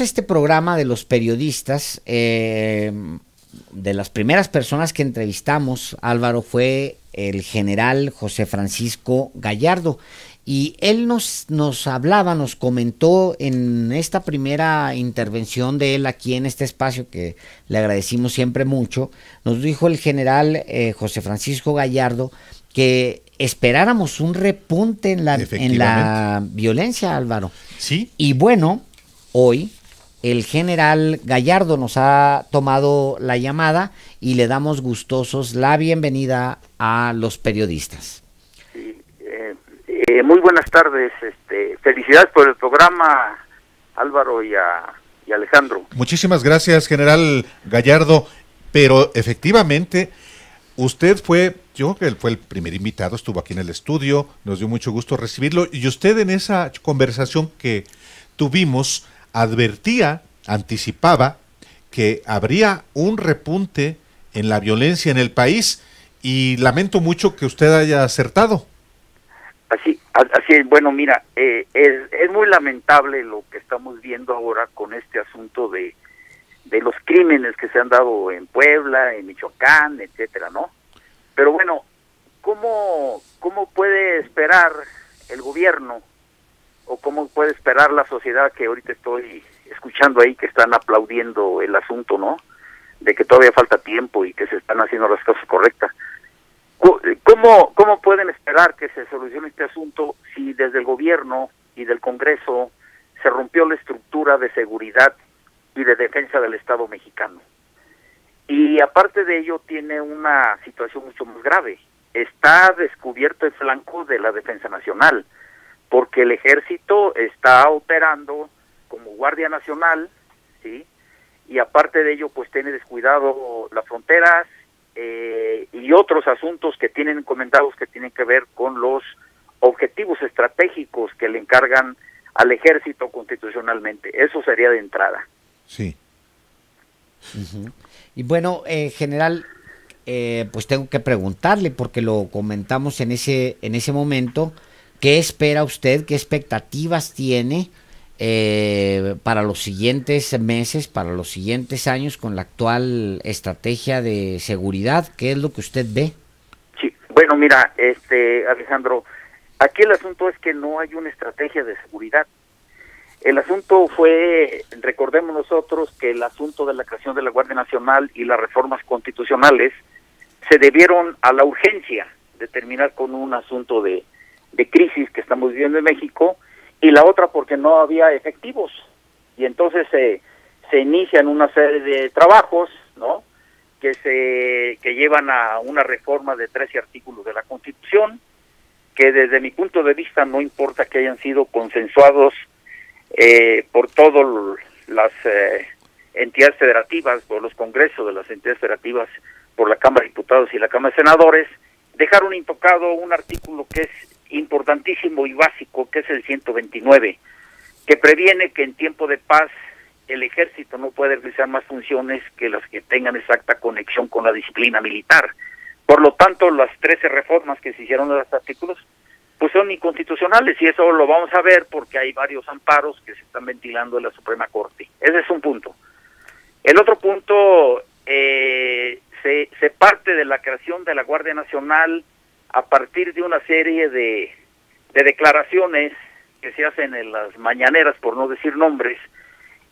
Este programa de los periodistas, de las primeras personas que entrevistamos, Álvaro, fue el general José Francisco Gallardo. Y él nos hablaba, nos comentó en esta primera intervención de él aquí en este espacio, que le agradecimos siempre mucho, nos dijo el general José Francisco Gallardo que esperáramos un repunte en la violencia, Álvaro. Sí. Y bueno, hoy el general Gallardo nos ha tomado la llamada y le damos gustosos la bienvenida a los periodistas. Sí, muy buenas tardes, felicidades por el programa, Álvaro y Alejandro. Muchísimas gracias, general Gallardo, pero efectivamente usted fue, yo creo que él fue el primer invitado, estuvo aquí en el estudio, nos dio mucho gusto recibirlo, y usted en esa conversación que tuvimos advertía, anticipaba que habría un repunte en la violencia en el país, y lamento mucho que usted haya acertado. Así es. Bueno, mira, es muy lamentable lo que estamos viendo ahora con este asunto de los crímenes que se han dado en Puebla, en Michoacán, etcétera, ¿no? Pero bueno, ¿cómo puede esperar el gobierno o cómo puede esperar la sociedad, que ahorita estoy escuchando ahí que están aplaudiendo el asunto, ¿no? De que todavía falta tiempo y que se están haciendo las cosas correctas. ¿Cómo pueden esperar que se solucione este asunto si desde el gobierno y del Congreso se rompió la estructura de seguridad y de defensa del Estado mexicano? Y aparte de ello tiene una situación mucho más grave. Está descubierto el flanco de la Defensa Nacional, porque el Ejército está operando como Guardia Nacional, ¿sí? Y aparte de ello, pues tiene descuidado las fronteras y otros asuntos que tienen comentados que tienen que ver con los objetivos estratégicos que le encargan al Ejército constitucionalmente. Eso sería de entrada. Sí. Uh-huh. Y bueno, general, pues tengo que preguntarle, porque lo comentamos en ese momento, ¿qué espera usted, qué expectativas tiene para los siguientes meses, para los siguientes años con la actual estrategia de seguridad? ¿Qué es lo que usted ve? Sí, bueno, mira, Alejandro, aquí el asunto es que no hay una estrategia de seguridad. El asunto fue, recordemos nosotros, que el asunto de la creación de la Guardia Nacional y las reformas constitucionales se debieron a la urgencia de terminar con un asunto de crisis que estamos viviendo en México, y la otra porque no había efectivos. Y entonces se inician una serie de trabajos, ¿no?, que llevan a una reforma de 13 artículos de la Constitución, que desde mi punto de vista no importa que hayan sido consensuados por todas las entidades federativas, por los congresos de las entidades federativas, por la Cámara de Diputados y la Cámara de Senadores, dejaron intocado un artículo que es importantísimo y básico, que es el 129, que previene que en tiempo de paz el Ejército no puede realizar más funciones que las que tengan exacta conexión con la disciplina militar. Por lo tanto, las 13 reformas que se hicieron de los artículos pues son inconstitucionales, y eso lo vamos a ver porque hay varios amparos que se están ventilando en la Suprema Corte. Ese es un punto. El otro punto, se parte de la creación de la Guardia Nacional a partir de una serie de declaraciones que se hacen en las mañaneras, por no decir nombres,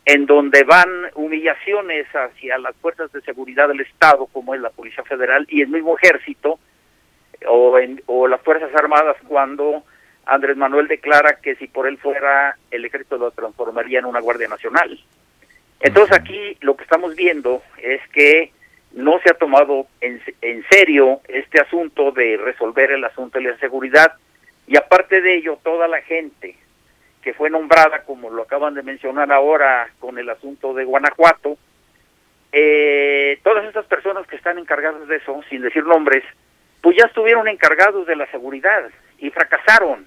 en donde van humillaciones hacia las fuerzas de seguridad del Estado, como es la Policía Federal y el mismo Ejército, o las Fuerzas Armadas, cuando Andrés Manuel declara que si por él fuera, el Ejército lo transformaría en una Guardia Nacional. Entonces aquí lo que estamos viendo es que no se ha tomado en serio este asunto de resolver el asunto de la seguridad, y aparte de ello, toda la gente que fue nombrada, como lo acaban de mencionar ahora con el asunto de Guanajuato, todas estas personas que están encargadas de eso, sin decir nombres, pues ya estuvieron encargados de la seguridad y fracasaron.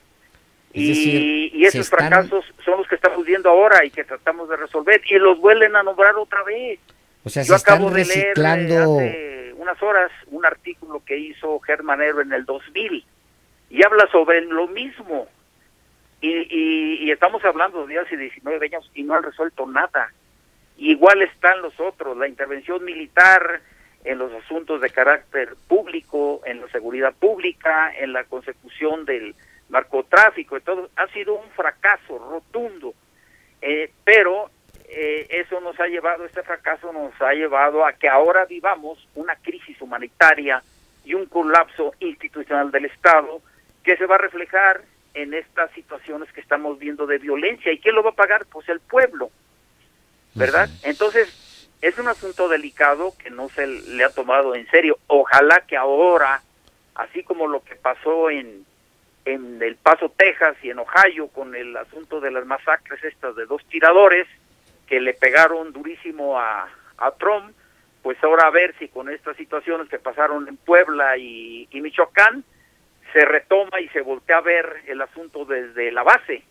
Y esos fracasos son los que estamos viendo ahora y que tratamos de resolver, y los vuelven a nombrar otra vez. O sea, yo acabo de leer hace unas horas un artículo que hizo Germán Hero en el 2000 y habla sobre lo mismo. y estamos hablando de hace 19 años y no han resuelto nada. Igual están los otros, la intervención militar en los asuntos de carácter público, en la seguridad pública, en la consecución del narcotráfico y todo, ha sido un fracaso rotundo, pero eso nos ha llevado, este fracaso nos ha llevado a que ahora vivamos una crisis humanitaria y un colapso institucional del Estado que se va a reflejar en estas situaciones que estamos viendo de violencia. ¿Y quién lo va a pagar? Pues el pueblo, ¿verdad? Entonces, es un asunto delicado que no se le ha tomado en serio. Ojalá que ahora, así como lo que pasó en El Paso, Texas y en Ohio con el asunto de las masacres estas de 2 tiradores que le pegaron durísimo a Trump, pues ahora a ver si con estas situaciones que pasaron en Puebla y Michoacán se retoma y se voltea a ver el asunto desde la base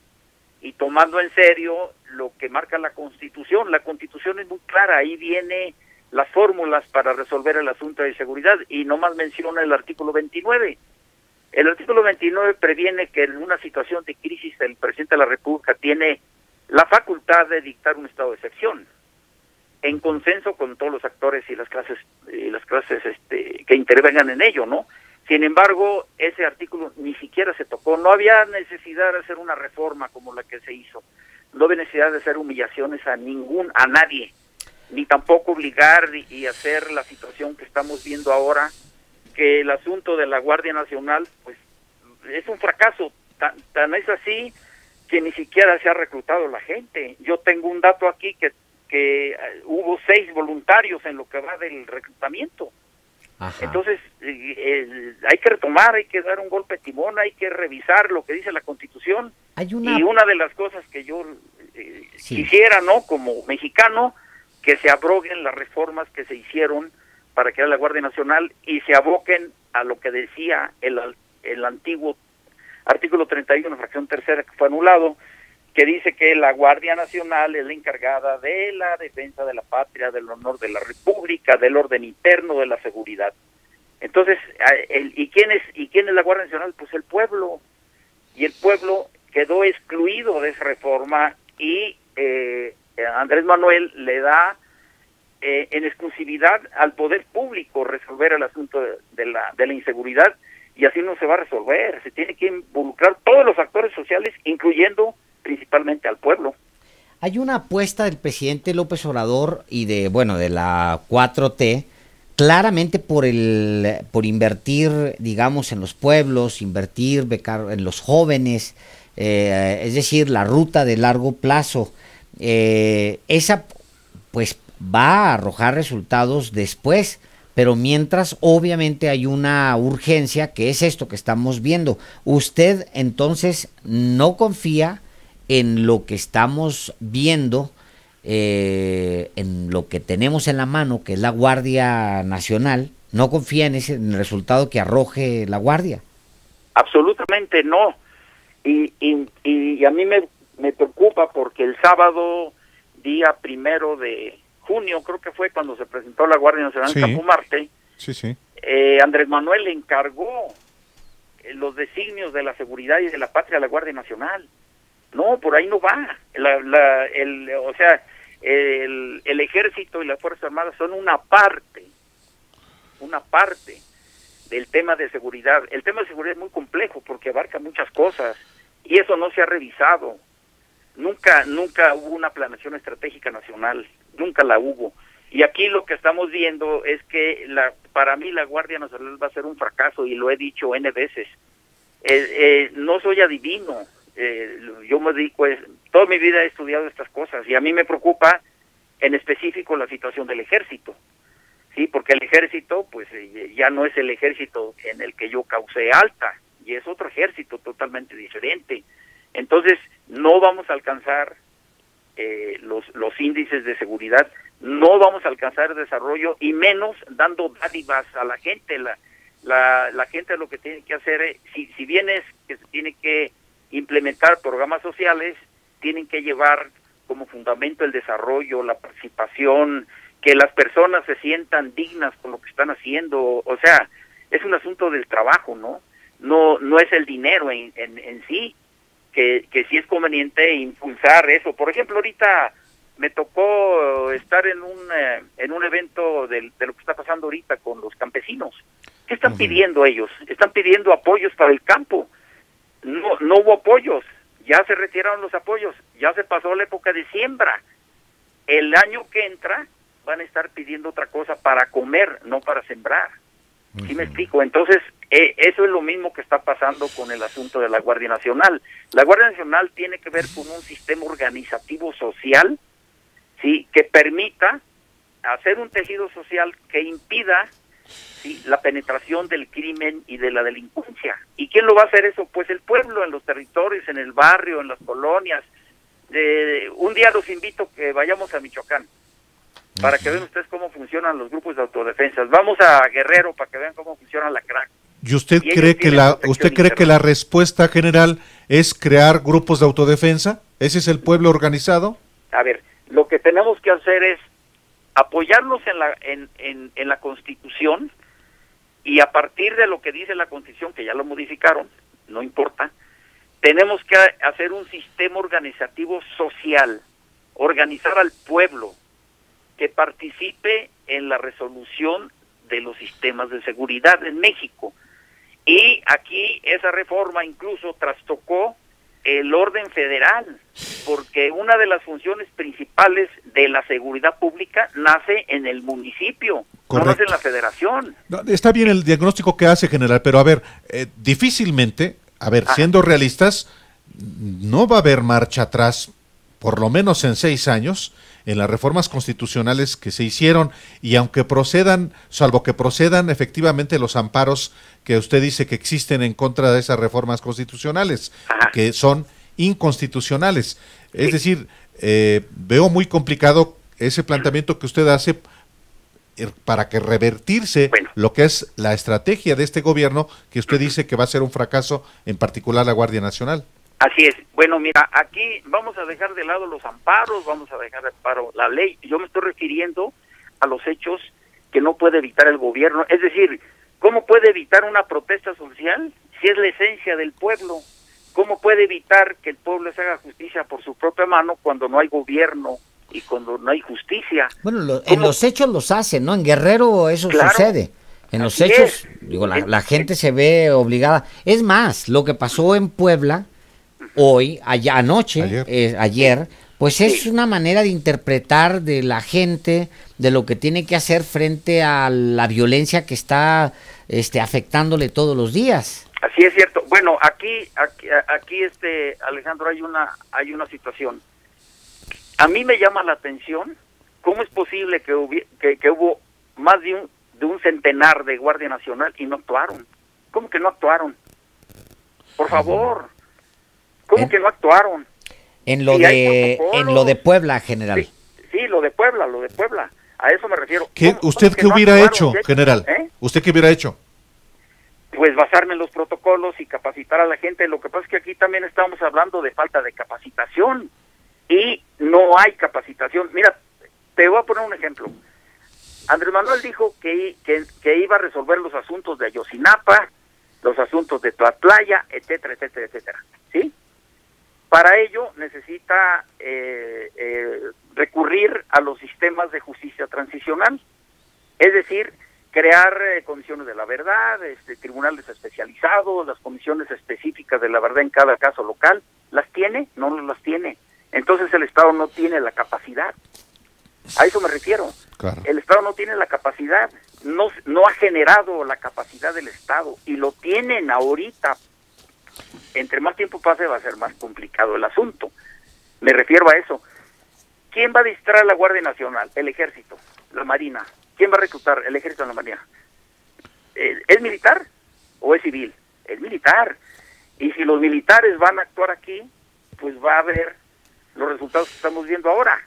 y tomando en serio lo que marca la Constitución. La Constitución es muy clara, ahí viene las fórmulas para resolver el asunto de seguridad y nomás menciona el artículo 29. El artículo 29 previene que en una situación de crisis el presidente de la República tiene la facultad de dictar un estado de excepción en consenso con todos los actores y las clases que intervengan en ello, ¿no? Sin embargo, ese artículo ni siquiera se tocó, no había necesidad de hacer una reforma como la que se hizo, no había necesidad de hacer humillaciones a nadie, ni tampoco obligar y hacer la situación que estamos viendo ahora, que el asunto de la Guardia Nacional, pues, es un fracaso, tan es así que ni siquiera se ha reclutado la gente. Yo tengo un dato aquí que hubo 6 voluntarios en lo que va del reclutamiento. Ajá. Entonces, hay que retomar, hay que dar un golpe de timón, hay que revisar lo que dice la Constitución. Y una de las cosas que yo quisiera, ¿no?, como mexicano, que se abroguen las reformas que se hicieron para crear la Guardia Nacional y se aboquen a lo que decía el antiguo artículo 31, fracción tercera, que fue anulado, que dice que la Guardia Nacional es la encargada de la defensa de la patria, del honor de la República, del orden interno, de la seguridad. Entonces, ¿y quién es la Guardia Nacional? Pues el pueblo. Y el pueblo quedó excluido de esa reforma y Andrés Manuel le da en exclusividad al poder público resolver el asunto de la inseguridad, y así no se va a resolver. Se tiene que involucrar todos los actores sociales, incluyendo principalmente al pueblo. Hay una apuesta del presidente López Obrador y de la 4T, claramente por invertir, digamos, en los pueblos, becar en los jóvenes, es decir, la ruta de largo plazo. Esa, pues, va a arrojar resultados después, pero mientras, obviamente, hay una urgencia, que es esto que estamos viendo. Usted, entonces, no confía en lo que estamos viendo, en lo que tenemos en la mano, que es la Guardia Nacional. ¿No confía en en el resultado que arroje la Guardia? Absolutamente no. Y a mí me preocupa porque el sábado, día 1 de junio, creo que fue cuando se presentó la Guardia Nacional en Campo Marte, Andrés Manuel le encargó los designios de la seguridad y de la patria a la Guardia Nacional. No, por ahí no va. El Ejército y las Fuerzas Armadas son una parte del tema de seguridad. El tema de seguridad es muy complejo porque abarca muchas cosas y eso no se ha revisado. Nunca hubo una planeación estratégica nacional, nunca la hubo. Y aquí lo que estamos viendo es que para mí la Guardia Nacional va a ser un fracaso, y lo he dicho N veces. No soy adivino, yo me dedico, toda mi vida he estudiado estas cosas, y a mí me preocupa en específico la situación del ejército, sí, porque el ejército pues ya no es el ejército en el que yo causé alta, y es otro ejército totalmente diferente. Entonces no vamos a alcanzar los índices de seguridad, no vamos a alcanzar el desarrollo, y menos dando dádivas a la gente. La gente lo que tiene que hacer, si bien es que se tiene que implementar programas sociales, tienen que llevar como fundamento el desarrollo, la participación, que las personas se sientan dignas con lo que están haciendo. O sea, es un asunto del trabajo, no es el dinero en sí, que sí es conveniente impulsar eso. Por ejemplo, ahorita me tocó estar en un evento de lo que está pasando ahorita con los campesinos. ¿Qué están pidiendo ellos? Están pidiendo apoyos para el campo. No hubo apoyos, ya se retiraron los apoyos, ya se pasó la época de siembra. El año que entra van a estar pidiendo otra cosa para comer, no para sembrar. ¿Sí me explico? Entonces, eso es lo mismo que está pasando con el asunto de la Guardia Nacional. La Guardia Nacional tiene que ver con un sistema organizativo social, ¿sí?, que permita hacer un tejido social que impida, ¿sí?, la penetración del crimen y de la delincuencia. ¿Y quién lo va a hacer eso? Pues el pueblo, en los territorios, en el barrio, en las colonias. Un día los invito a que vayamos a Michoacán, para que vean ustedes cómo funcionan los grupos de autodefensa. Vamos a Guerrero para que vean cómo funciona la CRAC. ¿Y usted cree que la respuesta general es crear grupos de autodefensa? ¿Ese es el pueblo organizado? A ver, lo que tenemos que hacer es apoyarnos en la Constitución, y a partir de lo que dice la Constitución, que ya lo modificaron, no importa, tenemos que hacer un sistema organizativo social, organizar al pueblo que participe en la resolución de los sistemas de seguridad en México. Y aquí esa reforma incluso trastocó el orden federal, porque una de las funciones principales de la seguridad pública nace en el municipio, correcto, no nace en la federación. No, está bien el diagnóstico que hace, general, pero a ver, difícilmente, siendo realistas, no va a haber marcha atrás, por lo menos en 6 años, en las reformas constitucionales que se hicieron, y aunque procedan, salvo que procedan efectivamente los amparos que usted dice que existen en contra de esas reformas constitucionales, que son inconstitucionales. Es decir, veo muy complicado ese planteamiento que usted hace para que revertirse lo que es la estrategia de este gobierno, que usted dice que va a ser un fracaso, en particular la Guardia Nacional. Así es. Bueno, mira, aquí vamos a dejar de lado los amparos, vamos a dejar de paro la ley. Yo me estoy refiriendo a los hechos que no puede evitar el gobierno. Es decir, ¿cómo puede evitar una protesta social si es la esencia del pueblo? ¿Cómo puede evitar que el pueblo se haga justicia por su propia mano cuando no hay gobierno y cuando no hay justicia? Bueno, en los hechos los hacen, ¿no? En Guerrero eso sucede. En los hechos, digo, la gente se ve obligada. Es más, lo que pasó en Puebla hoy, ayer, pues es una manera de interpretar de la gente, de lo que tiene que hacer frente a la violencia que está afectándole todos los días. Así es cierto. Bueno, aquí Alejandro, hay una situación. A mí me llama la atención cómo es posible que hubo más de un centenar de Guardia Nacional y no actuaron. ¿Cómo que no actuaron? Por favor. ¿Cómo que no actuaron? En lo de Puebla, general. Sí, lo de Puebla. A eso me refiero. ¿Usted qué hubiera hecho, general? ¿Usted qué hubiera hecho? Pues basarme en los protocolos y capacitar a la gente. Lo que pasa es que aquí también estamos hablando de falta de capacitación y no hay capacitación. Mira, te voy a poner un ejemplo. Andrés Manuel dijo que iba a resolver los asuntos de Ayotzinapa, los asuntos de Tlatlaya, etcétera, etcétera, etcétera. ¿Sí? Para ello necesita recurrir a los sistemas de justicia transicional, es decir, crear comisiones de la verdad, tribunales especializados, las comisiones específicas de la verdad en cada caso local. ¿Las tiene? No las tiene. Entonces el Estado no tiene la capacidad. A eso me refiero. Claro. El Estado no tiene la capacidad, no ha generado la capacidad del Estado, y lo tienen ahorita. Entre más tiempo pase va a ser más complicado el asunto. Me refiero a eso. ¿Quién va a distraer a la Guardia Nacional? El Ejército, la Marina. ¿Quién va a reclutar? El Ejército o la Marina. ¿Es militar o es civil? Es militar. Y si los militares van a actuar aquí, pues va a haber los resultados que estamos viendo ahora.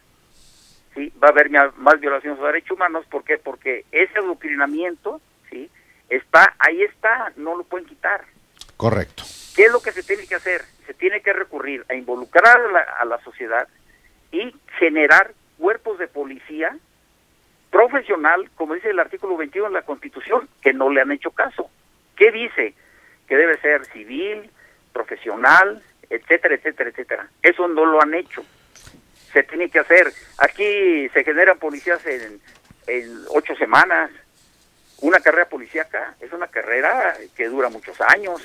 ¿Sí? Va a haber más violaciones de derechos humanos. ¿Por qué? Porque ese adoctrinamiento, ¿sí?, ahí está, no lo pueden quitar. Correcto. ¿Qué es lo que se tiene que hacer? Se tiene que recurrir a involucrar a la sociedad y generar cuerpos de policía profesional, como dice el artículo 21 de la Constitución, que no le han hecho caso. ¿Qué dice? Que debe ser civil, profesional, etcétera, etcétera, etcétera. Eso no lo han hecho. Se tiene que hacer. Aquí se generan policías en 8 semanas. Una carrera policíaca es una carrera que dura muchos años.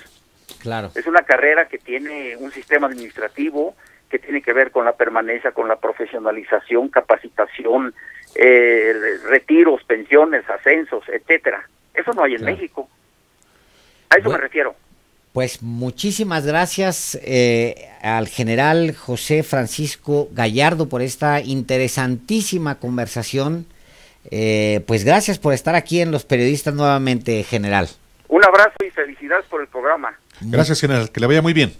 Claro. Es una carrera que tiene un sistema administrativo que tiene que ver con la permanencia, con la profesionalización, capacitación, retiros, pensiones, ascensos, etcétera. Eso no hay en México. A eso me refiero. Pues muchísimas gracias al general José Francisco Gallardo por esta interesantísima conversación. Pues gracias por estar aquí en Los Periodistas nuevamente, general. Un abrazo y felicidades por el programa. Gracias, general. Que le vaya muy bien.